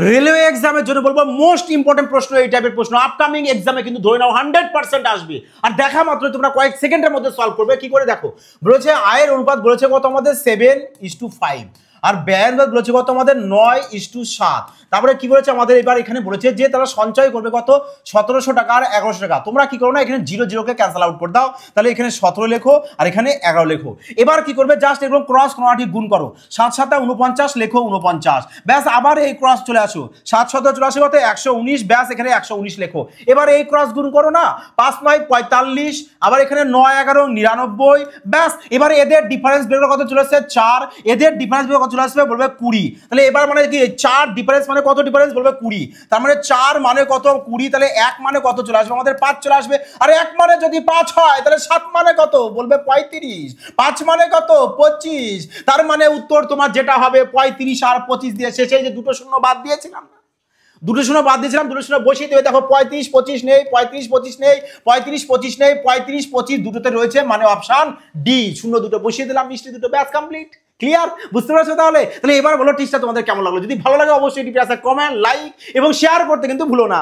Railway এক্সামের জন্য বলবো মোস্ট ইম্পর্টেন্ট প্রশ্ন এই টাইপের প্রশ্ন আপকামিং এক্সামে কিন্তু ধরে নাও 100% আসবে। আর দেখা মাত্র তোমরা কয়েক সেকেন্ডের মধ্যে সলভ করবে। কি করে দেখো, বলেছে আয়ের অনুপাত বলেছে কত আমাদের 7:5, আর ব্যয়ের অনুপাত বলেছে কত আমাদের 9:7। তারপরে কি বলেছে আমাদের এবার এখানে বলেছে যে তারা সঞ্চয় করবে কত 1700 টাকা আর 1100 টাকা। তোমরা কি করো না, এখানে 0 কে ক্যান্সেল আউট করে দাও, তাহলে এখানে 17 লেখো আর এখানে 11 লেখো। এবার কি করবে, জাস্ট এরকম ক্রস ক্রোমাটিক গুণ করো, 7 7 49 লেখো 49, ব্যাস আবার এই ক্রস চলে আসো, 7 7 চলে আসে কত 119, ব্যাস এখানে 119 লেখো। এবার এই ক্রস গুণ করো না, 5 9 45, আবার এখানে 9 11 99, ব্যাস এবার এদের ডিফারেন্স বের করে কত চলে আসছে 4, এদের ডিফারেন্স বের কত চলে আসবে বলবে 20। তাহলে এবার মানে কি 4 ডিফারেন্স মানে কত ডিফারেন্স বলবে 20, তার মানে 4 মানে কত 20, তাহলে 1 মানে কত চলে আসবে আমাদের 5 চলে আসবে। আর 1 মানে যদি 5 হয় তাহলে 7 মানে কত বলবে 35, 5 মানে কত 25, তার মানে উত্তর তোমার যেটা হবে 35 আর 25 দিয়ে শেষে যে দুটো শূন্য বাদ দিয়েছিলাম না, দুটো শূন্য বাদ দিয়েছিলাম, দুটো শূন্য বসিয়ে দেবে। দেখো 35 25 নেই, 35 25 নেই, 35 25 নেই, 35 25 দুটোতে রয়েছে, মানে অপশন ডি, শূন্য দুটো বসিয়ে দিলাম, মিষ্টি দুটো, ব্যাস কমপ্লিট। ক্লিয়ার, বুঝতে পারছো? তাহলে এবার বলো টিপসটা তোমাদের কেমন লাগলো। যদি ভালো লাগে অবশ্যই টিপে আসা কমেন্ট, লাইক এবং শেয়ার করতে কিন্তু ভুলো না।